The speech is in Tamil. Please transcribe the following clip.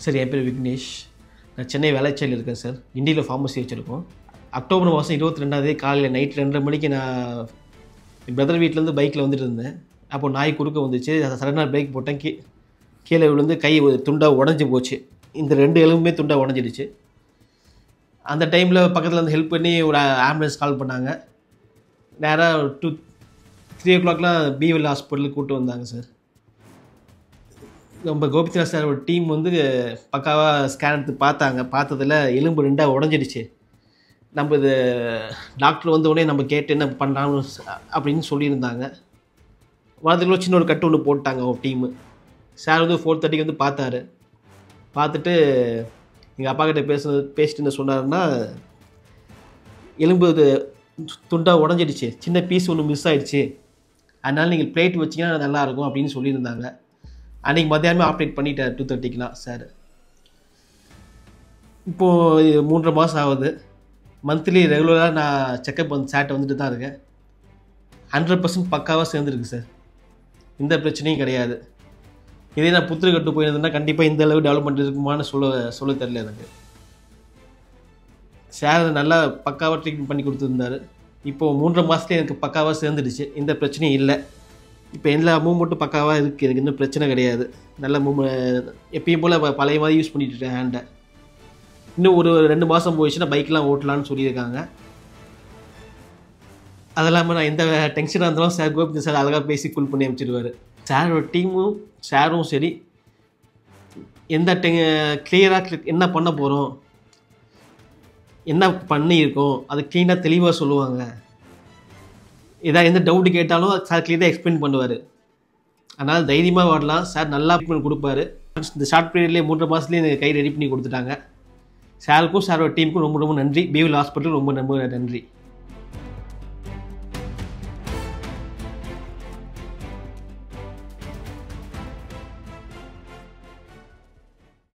சார் என் பேர் விக்னேஷ். நான் சென்னை வேளச்சேரியில் இருக்கேன் சார். இண்டியில் ஃபார்மசி வச்சுருக்கோம். அக்டோபர் மாதம் 22ஆம் தேதி காலையில் நைட் 2:30 மணிக்கு நான் என் பிரதர் வீட்டிலேருந்து பைக்கில் வந்துட்டு இருந்தேன். அப்போ நாய் குறுக்க வந்துச்சு. சடனாக பிரேக் போட்டேன். கீழே விழுந்து கை துண்டாக உடஞ்சி போச்சு. இந்த 2 எலும்புமே துண்டாக உடஞ்சிடுச்சு. அந்த டைமில் பக்கத்தில் வந்து ஹெல்ப் பண்ணி ஒரு ஆம்புலன்ஸ் கால் பண்ணாங்க. நேராக 3 o'clockலாம் பிஎல் ஹாஸ்பிட்டலுக்கு கூப்பிட்டு வந்தாங்க சார். நம்ம கோபிநாத் சார் ஒரு டீம் வந்து பக்காவாக ஸ்கேன் எடுத்து பார்த்தாங்க. பார்த்ததில் எலும்பு 2 உடஞ்சிடுச்சு. நம்ம இது டாக்டர் வந்த உடனே நம்ம கேட்டு என்ன பண்ணலாம் அப்படின்னு சொல்லியிருந்தாங்க. வாரத்துக்குள்ள சின்ன ஒரு கட்டு ஒன்று போட்டாங்க ஒரு டீமு. சார் வந்து 4:30 வந்து பார்த்தாரு. பார்த்துட்டு எங்கள் அப்பா கிட்ட பேசிட்டு என்ன சொன்னாருன்னா, எலும்பு இது துண்டாக உடஞ்சிடுச்சு, சின்ன பீஸ் ஒன்று மிஸ் ஆகிடுச்சு, அதனால் நீங்கள் பிளேட் வச்சிங்கன்னா நல்லாயிருக்கும் அப்படின்னு சொல்லியிருந்தாங்க. அன்றைக்கி மத்தியானமே ஆப்ரேட் பண்ணிட்டார் 2:30க்குலாம் சார். இப்போது 3.5 மாதம் ஆகுது. மந்த்லி ரெகுலராக நான் செக்கப் வந்து சார்ட்டை வந்துட்டு தான் இருக்கேன். 100% பக்காவாக சேர்ந்துருக்கு சார். எந்த பிரச்சனையும் கிடையாது. இதே நான் புத்திரக்கட்டு போயிருந்தேன்னா கண்டிப்பாக இந்த அளவு டெவலப்மெண்ட் இருக்குமான்னு சொல்ல தெரியல எனக்கு. சார் நல்லா பக்காவாக ட்ரீட்மெண்ட் பண்ணி கொடுத்துருந்தாரு. இப்போது 3.5 மாதத்துலேயே எனக்கு பக்காவாக சேர்ந்துடுச்சு. எந்த பிரச்சனையும் இல்லை. இப்போ எல்லா மூவ்மெண்ட்டும் பக்காவாக இருக்குது. எனக்கு இன்னும் பிரச்சனை கிடையாது. நல்ல எப்பயும் போல் பழைய மாதிரி யூஸ் பண்ணிட்டு இருக்கேன் ஹேண்டை. இன்னும் ஒரு 2 மாதம் போயிடுச்சுன்னா பைக்கெலாம் ஓட்டலான்னு சொல்லியிருக்காங்க. அது இல்லாமல் நான் எந்த டென்ஷனாக இருந்தாலும் சார் கோபிநாத் சார் அழகாக பேசி கூல் பண்ணி அமைச்சிடுவார். சாரோட டீமும் சாரும் சரி, எந்த கிளியராக என்ன பண்ண போகிறோம், என்ன பண்ணியிருக்கோம், அது க்ளீனாக தெளிவாக சொல்லுவாங்க. ஏதாவது எந்த டவுட்டு கேட்டாலும் சார் க்ளீனாக எக்ஸ்பிளைன் பண்ணுவார். அதனால் தைரியமாக வரலாம். சார் நல்லா ட்ரீட்மெண்ட் கொடுப்பாரு. இந்த ஷார்ட் பீரியட்லேயே 3.5 மாதத்துலேயே எனக்கு கை ரெடி பண்ணி கொடுத்துட்டாங்க. சாருக்கும் சாரோட டீமுக்கும் ரொம்ப ரொம்ப நன்றி. பிஎல் ஹாஸ்பிட்டலுக்கு ரொம்ப ரொம்ப நன்றி.